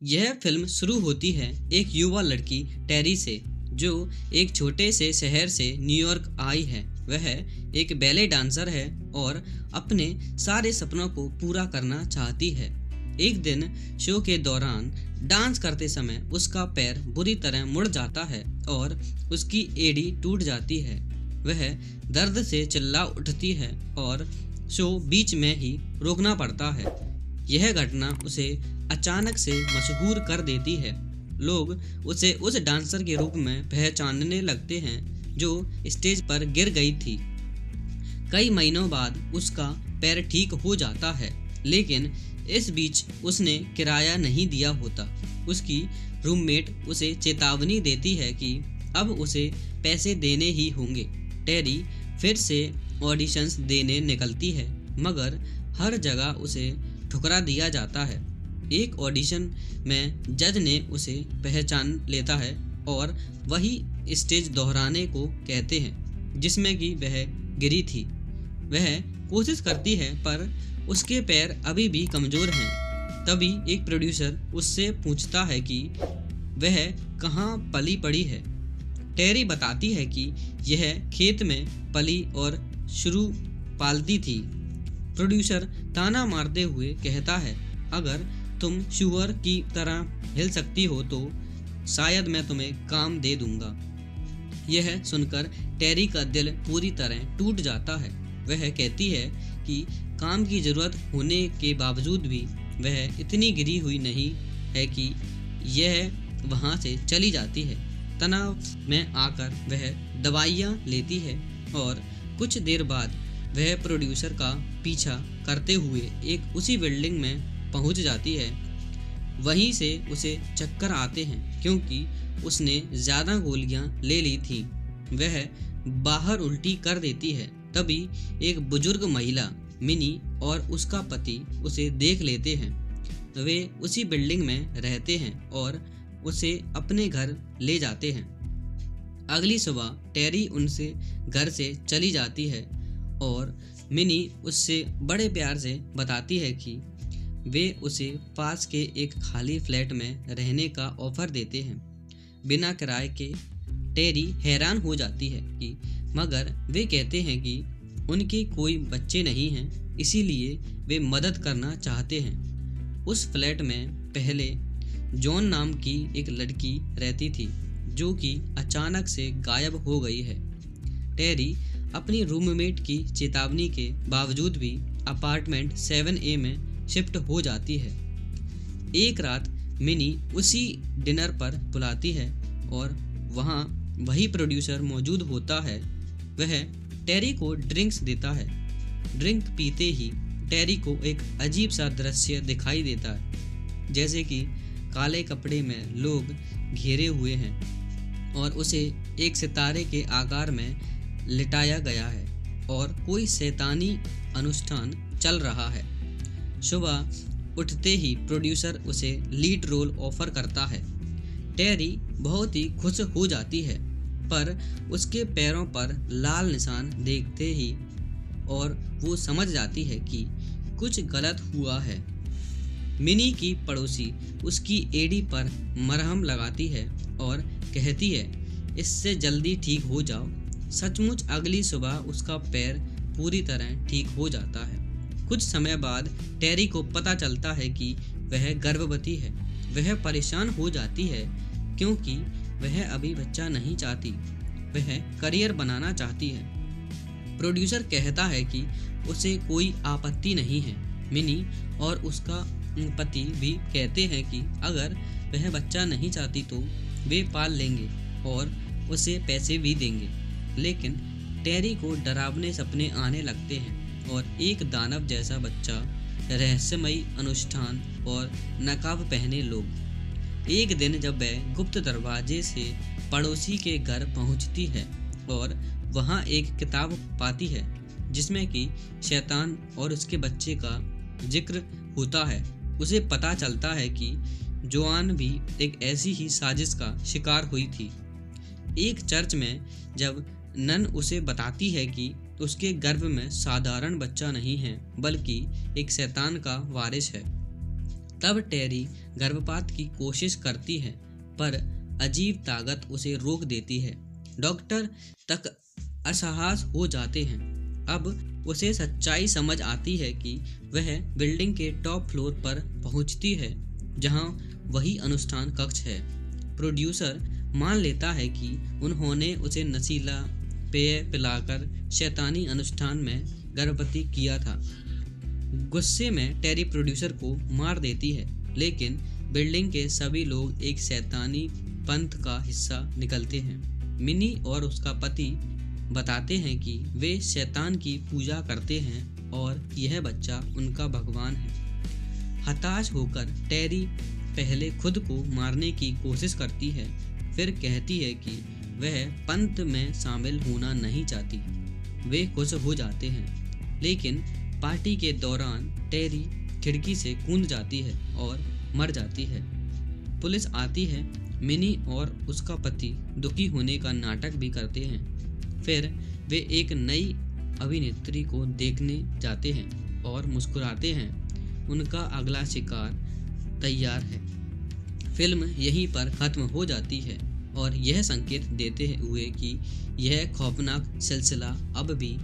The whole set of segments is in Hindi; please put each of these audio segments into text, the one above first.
यह फिल्म शुरू होती है एक युवा लड़की टेरी से, जो एक छोटे से शहर से न्यूयॉर्क आई है। वह एक बैले डांसर है और अपने सारे सपनों को पूरा करना चाहती है। एक दिन शो के दौरान डांस करते समय उसका पैर बुरी तरह मुड़ जाता है और उसकी एड़ी टूट जाती है। वह दर्द से चिल्ला उठती है और शो बीच में ही रोकना पड़ता है। यह घटना उसे अचानक से मशहूर कर देती है। लोग उसे उस डांसर के रूप में पहचानने लगते हैं जो स्टेज पर गिर गई थी। कई महीनों बाद उसका पैर ठीक हो जाता है, लेकिन इस बीच उसने किराया नहीं दिया होता। उसकी रूममेट उसे चेतावनी देती है कि अब उसे पैसे देने ही होंगे। टेरी फिर से ऑडिशंस देने निकलती है, मगर हर जगह उसे ठुकरा दिया जाता है। एक ऑडिशन में जज ने उसे पहचान लेता है और वही स्टेज दोहराने को कहते हैं जिसमें कि वह गिरी थी। वह कोशिश करती है पर उसके पैर अभी भी कमज़ोर हैं। तभी एक प्रोड्यूसर उससे पूछता है कि वह कहाँ पली पड़ी है। टेरी बताती है कि यह खेत में पली और शुरू पालती थी। प्रोड्यूसर ताना मारते हुए कहता है, अगर तुम शुअर की तरह हिल सकती हो तो शायद मैं तुम्हें काम दे दूंगा। यह सुनकर टेरी का दिल पूरी तरह टूट जाता है। वह कहती है कि काम की ज़रूरत होने के बावजूद भी वह इतनी गिरी हुई नहीं है कि यह वहाँ से चली जाती है। तनाव में आकर वह दवाइयाँ लेती है और कुछ देर बाद वह प्रोड्यूसर का पीछा करते हुए एक उसी बिल्डिंग में पहुंच जाती है। वहीं से उसे चक्कर आते हैं क्योंकि उसने ज़्यादा गोलियां ले ली थी। वह बाहर उल्टी कर देती है। तभी एक बुजुर्ग महिला मिनी और उसका पति उसे देख लेते हैं। वे उसी बिल्डिंग में रहते हैं और उसे अपने घर ले जाते हैं। अगली सुबह टेरी उनसे घर से चली जाती है और मिनी उससे बड़े प्यार से बताती है कि वे उसे पास के एक खाली फ्लैट में रहने का ऑफर देते हैं बिना किराए के। टेरी हैरान हो जाती है कि मगर वे कहते हैं कि उनके कोई बच्चे नहीं हैं, इसीलिए वे मदद करना चाहते हैं। उस फ्लैट में पहले जॉन नाम की एक लड़की रहती थी जो कि अचानक से गायब हो गई है। टेरी अपनी रूममेट की चेतावनी के बावजूद भी अपार्टमेंट 7A में शिफ्ट हो जाती है। एक रात मिनी उसी डिनर पर बुलाती है और वहाँ वही प्रोड्यूसर मौजूद होता है। वह टेरी को ड्रिंक्स देता है। ड्रिंक पीते ही टेरी को एक अजीब सा दृश्य दिखाई देता है, जैसे कि काले कपड़े में लोग घेरे हुए हैं और उसे एक सितारे के आकार में लिटाया गया है और कोई शैतानी अनुष्ठान चल रहा है। सुबह उठते ही प्रोड्यूसर उसे लीड रोल ऑफर करता है। टेरी बहुत ही खुश हो जाती है, पर उसके पैरों पर लाल निशान देखते ही और वो समझ जाती है कि कुछ गलत हुआ है। मिनी की पड़ोसी उसकी एड़ी पर मरहम लगाती है और कहती है, इससे जल्दी ठीक हो जाओ। सचमुच अगली सुबह उसका पैर पूरी तरह ठीक हो जाता है। कुछ समय बाद टेरी को पता चलता है कि वह गर्भवती है। वह परेशान हो जाती है क्योंकि वह अभी बच्चा नहीं चाहती, वह करियर बनाना चाहती है। प्रोड्यूसर कहता है कि उसे कोई आपत्ति नहीं है। मिनी और उसका पति भी कहते हैं कि अगर वह बच्चा नहीं चाहती तो वे पाल लेंगे और उसे पैसे भी देंगे। लेकिन टेरी को डरावने सपने आने लगते हैं और एक दानव जैसा बच्चा, रहस्यमयी अनुष्ठान और नकाब पहने लोग। एक दिन जब वह गुप्त दरवाजे से पड़ोसी के घर पहुंचती है और वहां एक किताब पाती है जिसमें कि शैतान और उसके बच्चे का जिक्र होता है। उसे पता चलता है कि जोआन भी एक ऐसी ही साजिश का शिकार हुई थी। एक चर्च में जब नन उसे बताती है कि उसके गर्भ में साधारण बच्चा नहीं है बल्कि एक शैतान का वारिस है, तब टेरी गर्भपात की कोशिश करती है, पर अजीब ताकत उसे रोक देती है। डॉक्टर तक असहाय हो जाते हैं। अब उसे सच्चाई समझ आती है कि वह बिल्डिंग के टॉप फ्लोर पर पहुंचती है, जहां वही अनुष्ठान कक्ष है। प्रोड्यूसर मान लेता है कि उन्होंने उसे नशीला पेय पिलाकर शैतानी अनुष्ठान में गर्भवती किया था। गुस्से में टेरी प्रोड्यूसर को मार देती है, लेकिन बिल्डिंग के सभी लोग एक शैतानी पंथ का हिस्सा निकलते हैं। मिनी और उसका पति बताते हैं कि वे शैतान की पूजा करते हैं और यह बच्चा उनका भगवान है। हताश होकर टेरी पहले खुद को मारने की कोशिश करती है, फिर कहती है कि वह पंथ में शामिल होना नहीं चाहती। वे खुश हो जाते हैं, लेकिन पार्टी के दौरान टेरी खिड़की से कूद जाती है और मर जाती है। पुलिस आती है। मिनी और उसका पति दुखी होने का नाटक भी करते हैं। फिर वे एक नई अभिनेत्री को देखने जाते हैं और मुस्कुराते हैं। उनका अगला शिकार तैयार है। फिल्म यहीं पर ख़त्म हो जाती है और यह संकेत देते हुए कि यह खौफनाक सिलसिला अब भी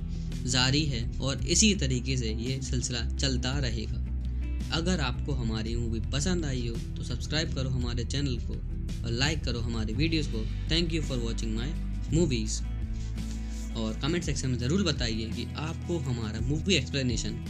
जारी है और इसी तरीके से ये सिलसिला चलता रहेगा। अगर आपको हमारी मूवी पसंद आई हो तो सब्सक्राइब करो हमारे चैनल को और लाइक करो हमारे वीडियोस को। Thank you for watching my movies. और कमेंट सेक्शन में ज़रूर बताइए कि आपको हमारा मूवी एक्सप्लेनेशन